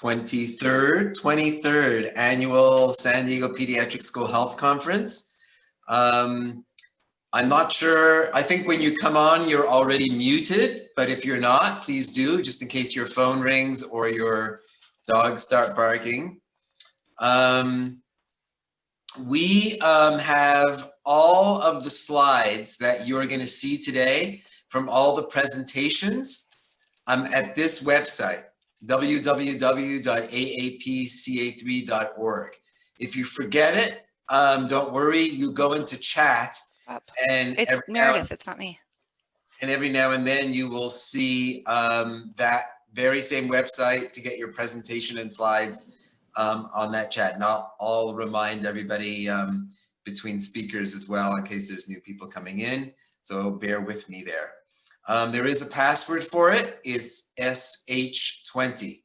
23rd Annual San Diego Pediatric School Health Conference. I'm not sure, I think when you come on, you're already muted, but if you're not, please do, just in case your phone rings or your dogs start barking. We have all of the slides that you're going to see today from all the presentations at this website, www.aapca3.org. If you forget it, don't worry, you go into chat. And it's Meredith, it's not me. And every now and then you will see that very same website to get your presentation and slides on that chat. And I'll remind everybody between speakers as well in case there's new people coming in. So bear with me there. There is a password for it. It's SH20.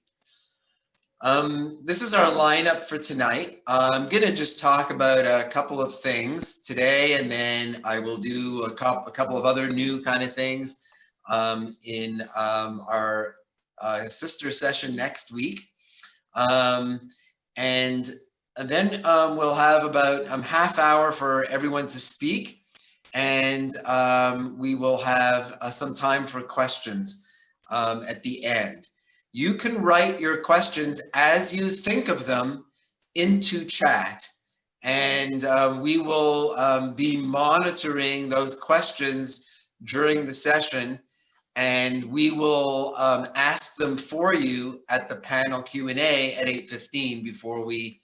This is our lineup for tonight. I'm going to just talk about a couple of things today, and then I will do a couple of other new kind of things in our sister session next week. And then we'll have about half hour for everyone to speak, and we will have some time for questions at the end. You can write your questions as you think of them into chat, and we will be monitoring those questions during the session, and we will ask them for you at the panel Q&A at 8:15 before we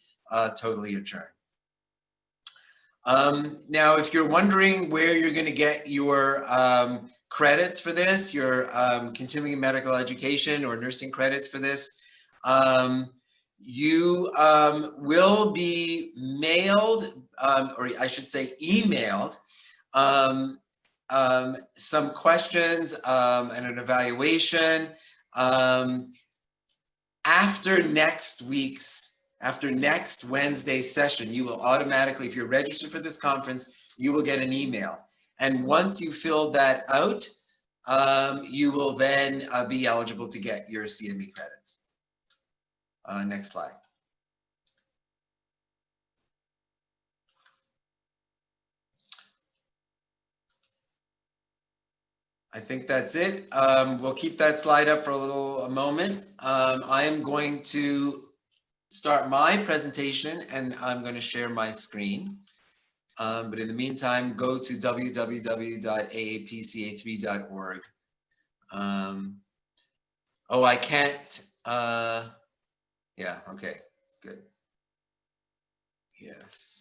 totally adjourn. Now, if you're wondering where you're going to get your credits for this, your continuing medical education or nursing credits for this, you will be mailed, or I should say emailed, some questions and an evaluation after next Wednesday's session. You will automatically, if you're registered for this conference, you will get an email. And once you fill that out, you will then be eligible to get your CME credits. Next slide. I think that's it. We'll keep that slide up for a moment. I am going to start my presentation, and I'm going to share my screen. But in the meantime, go to www.aapca3.org. Oh, I can't. Yeah, okay, good. Yes.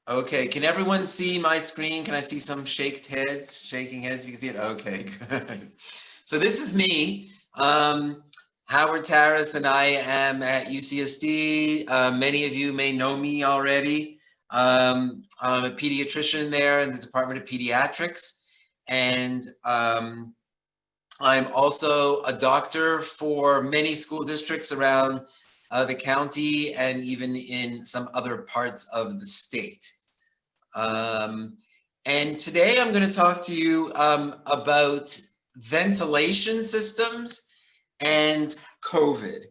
Okay, can everyone see my screen? Can I see some shaking heads? You can see it? Okay, good. So this is me. Howard Tarras, and I am at UCSD. Many of you may know me already. I'm a pediatrician there in the Department of Pediatrics. And I'm also a doctor for many school districts around the county and even in some other parts of the state. And today I'm going to talk to you about ventilation systems and COVID.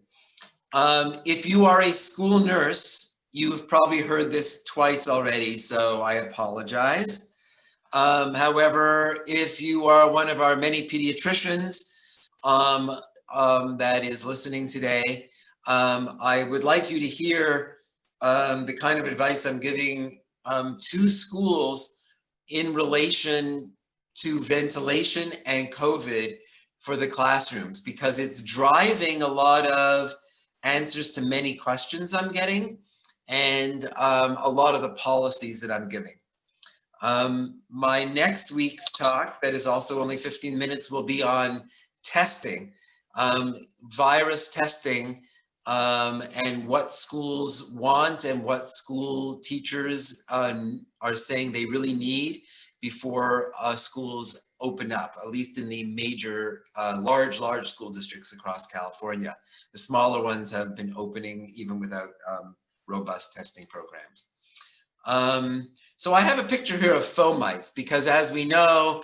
If you are a school nurse, you've probably heard this twice already, so I apologize. However, if you are one of our many pediatricians that is listening today, I would like you to hear the kind of advice I'm giving to schools in relation to ventilation and COVID for the classrooms, because it's driving a lot of answers to many questions I'm getting and a lot of the policies that I'm giving. My next week's talk, that is also only 15 minutes, will be on testing, virus testing, and what schools want and what school teachers are saying they really need before schools open up, at least in the major, large school districts across California. The smaller ones have been opening even without robust testing programs. So I have a picture here of fomites because, as we know,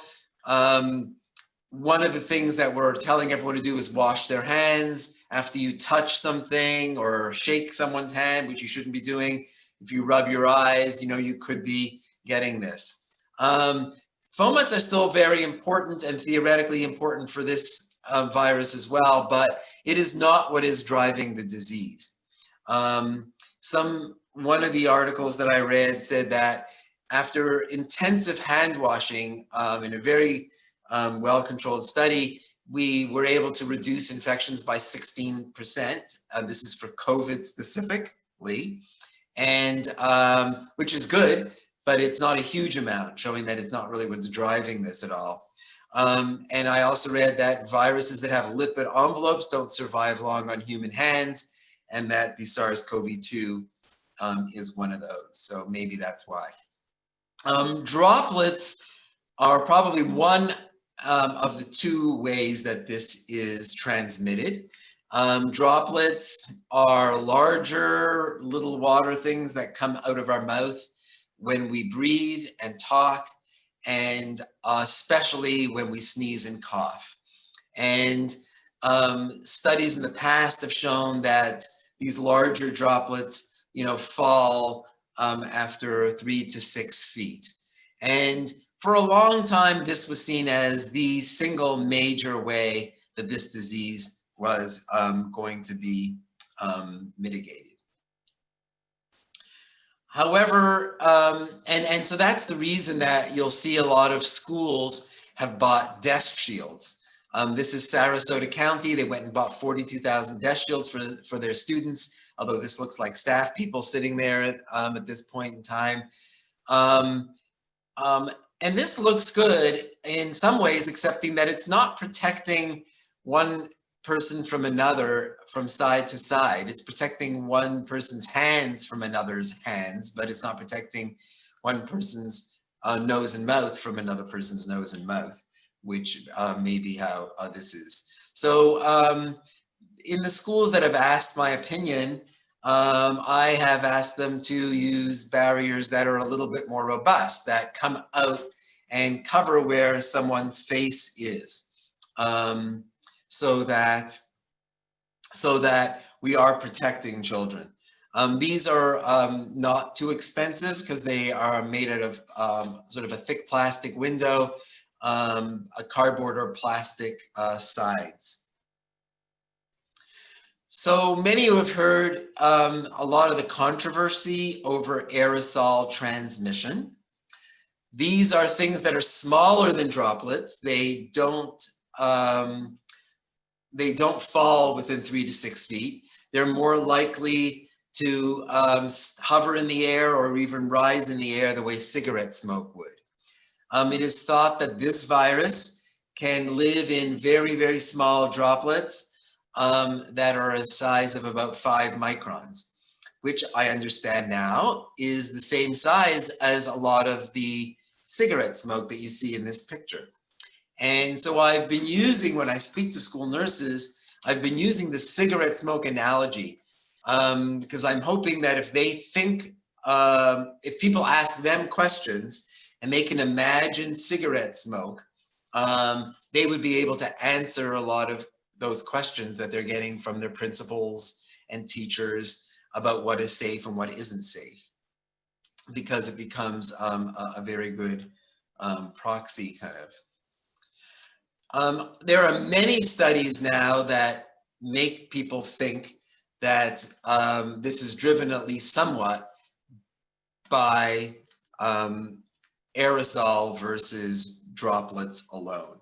one of the things that we're telling everyone to do is wash their hands after you touch something or shake someone's hand, which you shouldn't be doing. If you rub your eyes, you could be getting this. Fomites are still very important and theoretically important for this virus as well, but it is not what is driving the disease. One of the articles that I read said that after intensive hand washing in a very well-controlled study, we were able to reduce infections by 16%. This is for COVID specifically, and which is good, but it's not a huge amount, showing that it's not really what's driving this at all. And I also read that viruses that have lipid envelopes don't survive long on human hands, and that the SARS-CoV-2 is one of those. So maybe that's why. Droplets are probably one of the two ways that this is transmitted. Droplets are larger little water things that come out of our mouth when we breathe and talk, and especially when we sneeze and cough. And studies in the past have shown that these larger droplets, fall after 3 to 6 feet. And for a long time, this was seen as the single major way that this disease was going to be mitigated. However, and so that's the reason that you'll see a lot of schools have bought desk shields. This is Sarasota County. They went and bought 42,000 desk shields for their students, although this looks like staff people sitting there at this point in time. And this looks good in some ways, excepting that it's not protecting one person from another from side to side. It's protecting one person's hands from another's hands, but it's not protecting one person's nose and mouth from another person's nose and mouth, which may be how this is. So in the schools that have asked my opinion, I have asked them to use barriers that are a little bit more robust, that come out and cover where someone's face is, so that we are protecting children. These are not too expensive because they are made out of sort of a thick plastic window, a cardboard or plastic sides. So many of you have heard a lot of the controversy over aerosol transmission. These are things that are smaller than droplets. They don't fall within 3 to 6 feet. They're more likely to hover in the air or even rise in the air the way cigarette smoke would. It is thought that this virus can live in very, very small droplets that are a size of about 5 microns, which I understand now is the same size as a lot of the cigarette smoke that you see in this picture. And so I've been using, when I speak to school nurses, I've been using the cigarette smoke analogy because I'm hoping that if they think, if people ask them questions and they can imagine cigarette smoke, they would be able to answer a lot of those questions that they're getting from their principals and teachers about what is safe and what isn't safe, because it becomes a very good proxy kind of. There are many studies now that make people think that this is driven at least somewhat by aerosol versus droplets alone.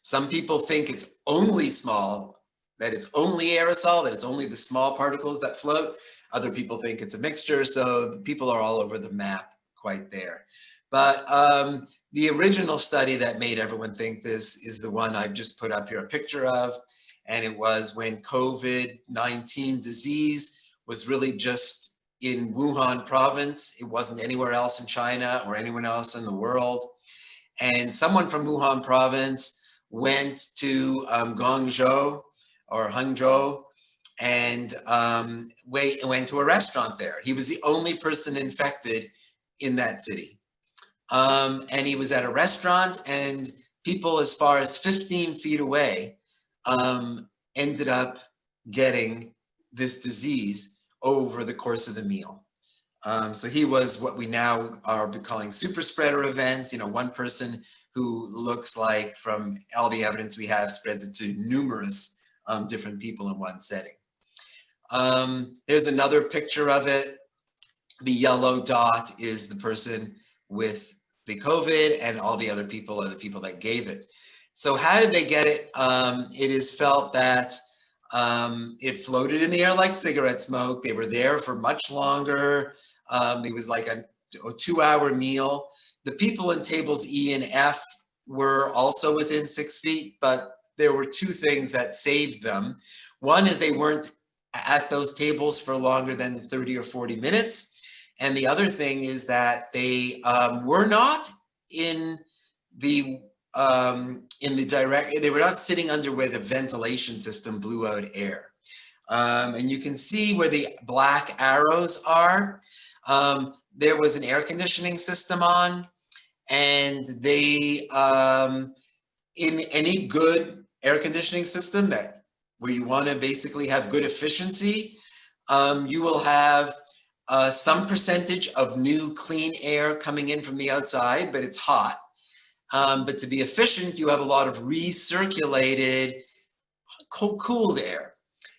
Some people think it's only small, that it's only aerosol, that it's only the small particles that float. Other people think it's a mixture, so people are all over the map quite there. But the original study that made everyone think this is the one I've just put up here a picture of, and it was when COVID-19 disease was really just in Wuhan province. It wasn't anywhere else in China or anyone else in the world. And someone from Wuhan province went to Guangzhou or Hangzhou and went to a restaurant there. He was the only person infected in that city. And he was at a restaurant, and people as far as 15 feet away ended up getting this disease over the course of the meal. So he was what we now are calling super spreader events. You know, one person who looks like, from all the evidence we have, spreads it to numerous different people in one setting. There's another picture of it. The yellow dot is the person with the COVID, and all the other people are the people that gave it. So how did they get it? It is felt that it floated in the air like cigarette smoke. They were there for much longer. It was like a 2-hour meal. The people in tables E and F were also within 6 feet, but there were two things that saved them. One is they weren't at those tables for longer than 30 or 40 minutes. And the other thing is that they were not in the direct, they were not sitting under where the ventilation system blew out air. And you can see where the black arrows are. There was an air conditioning system on, and they, in any good air conditioning system where you want to basically have good efficiency, you will have some percentage of new clean air coming in from the outside, but it's hot. But to be efficient, you have a lot of recirculated cooled air.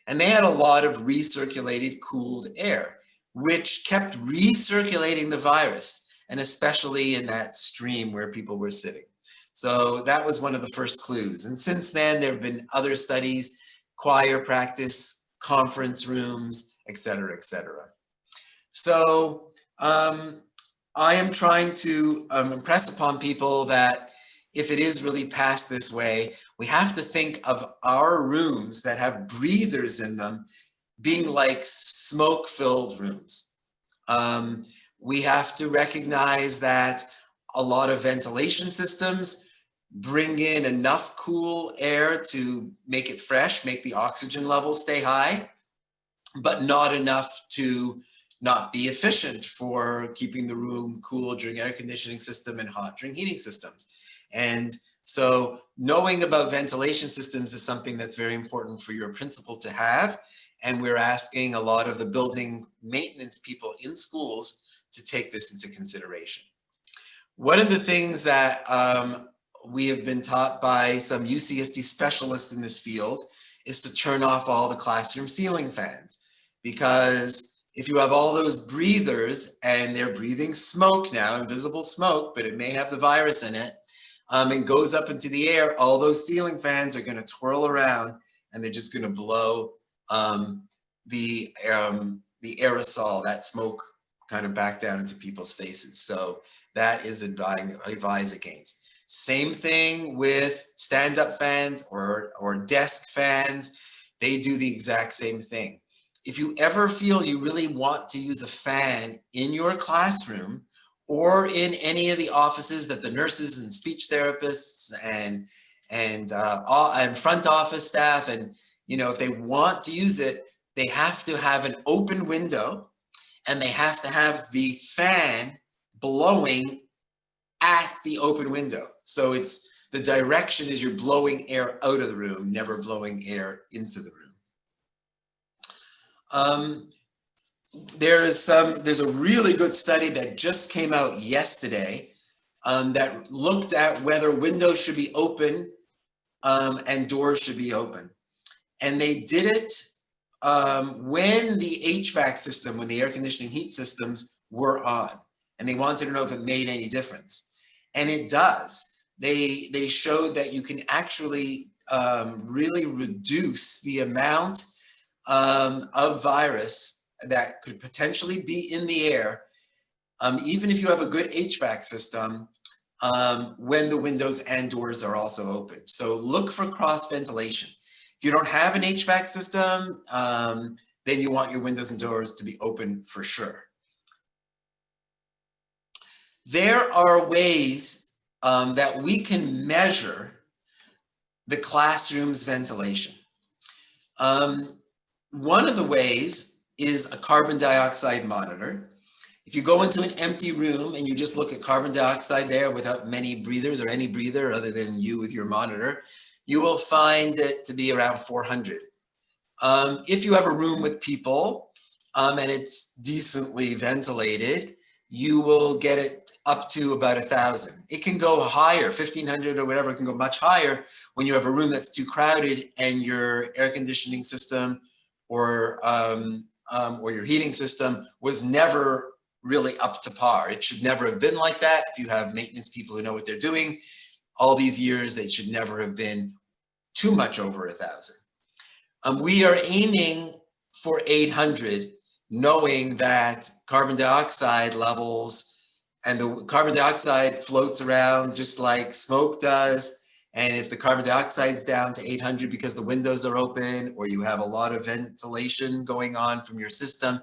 And they had a lot of recirculated cooled air, which kept recirculating the virus, and especially in that stream where people were sitting. So that was one of the first clues. And since then, there have been other studies, choir practice, conference rooms, et cetera, et cetera. So I am trying to impress upon people that if it is really passed this way, we have to think of our rooms that have breathers in them being like smoke-filled rooms. We have to recognize that a lot of ventilation systems bring in enough cool air to make it fresh, make the oxygen levels stay high, but not enough to not be efficient for keeping the room cool during air conditioning system and hot during heating systems. And so knowing about ventilation systems is something that's very important for your principal to have. And we're asking a lot of the building maintenance people in schools to take this into consideration. One of the things that we have been taught by some UCSD specialists in this field is to turn off all the classroom ceiling fans, because if you have all those breathers and they're breathing smoke now, invisible smoke, but it may have the virus in it, and goes up into the air, all those ceiling fans are going to twirl around, and they're just going to blow the aerosol, that smoke, kind of back down into people's faces. So that is advised against. Same thing with stand-up fans or desk fans. They do the exact same thing. If you ever feel you really want to use a fan in your classroom or in any of the offices that the nurses and speech therapists and front office staff, and if they want to use it, they have to have an open window, and they have to have the fan blowing at the open window. So the direction is you're blowing air out of the room, never blowing air into the room. There's a really good study that just came out yesterday that looked at whether windows should be open and doors should be open. And they did it when the HVAC system, when the air conditioning heat systems were on, and they wanted to know if it made any difference. And it does. They showed that you can actually really reduce the amount of virus that could potentially be in the air, even if you have a good HVAC system, when the windows and doors are also open. So look for cross ventilation. If you don't have an HVAC system, then you want your windows and doors to be open for sure. There are ways that we can measure the classroom's ventilation. One of the ways is a carbon dioxide monitor. If you go into an empty room and you just look at carbon dioxide there without many breathers or any breather other than you with your monitor, you will find it to be around 400. If you have a room with people and it's decently ventilated, you will get it up to about 1,000. It can go higher, 1,500 or whatever. It can go much higher when you have a room that's too crowded and your air conditioning system or your heating system was never really up to par. It should never have been like that. If you have maintenance people who know what they're doing, all these years, they should never have been too much over 1,000. We are aiming for 800, knowing that carbon dioxide levels and the carbon dioxide floats around just like smoke does. And if the carbon dioxide is down to 800 because the windows are open or you have a lot of ventilation going on from your system,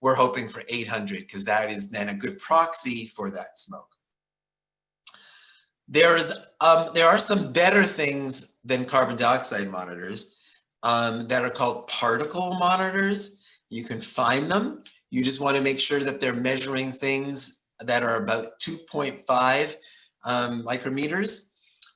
we're hoping for 800 because that is then a good proxy for that smoke. There are some better things than carbon dioxide monitors that are called particle monitors. You can find them. You just want to make sure that they're measuring things that are about 2.5 micrometers.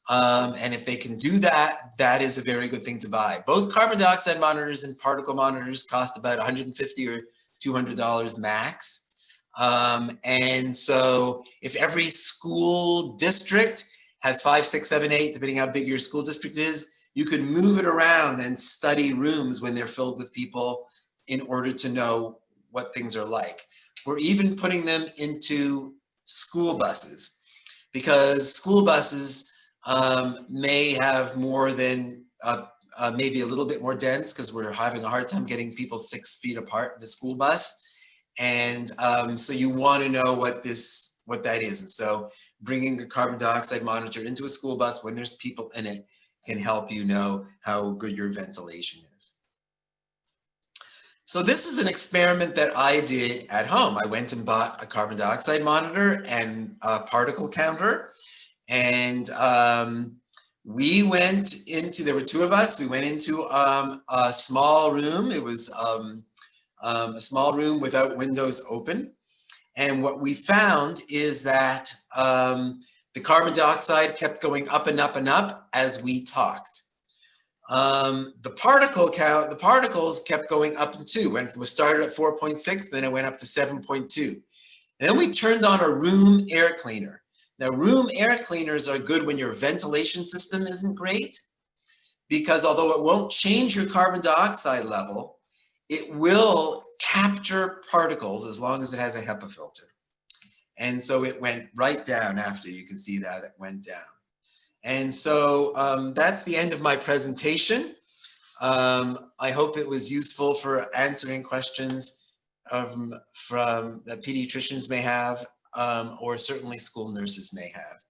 And if they can do that, that is a very good thing to buy. Both carbon dioxide monitors and particle monitors cost about $150 or $200 max. And so if every school district has 5, 6, 7, 8, depending how big your school district is, you can move it around and study rooms when they're filled with people in order to know what things are like. We're even putting them into school buses because school buses may have more than maybe a little bit more dense because we're having a hard time getting people 6 feet apart in a school bus. And so you want to know what that is. And so bringing the carbon dioxide monitor into a school bus when there's people in it can help you know how good your ventilation is. So this is an experiment that I did at home. I went and bought a carbon dioxide monitor and a particle counter. And we went into, there were 2 of us, we went into a small room. It was a small room without windows open. And what we found is that the carbon dioxide kept going up and up and up as we talked. The particle count, the particles kept going up too. When it was started at 4.6, then it went up to 7.2. And then we turned on a room air cleaner. Now, room air cleaners are good when your ventilation system isn't great, because although it won't change your carbon dioxide level, it will capture particles as long as it has a HEPA filter. And so it went right down after. You can see that it went down. And so that's the end of my presentation. I hope it was useful for answering questions that pediatricians may have, or certainly school nurses may have.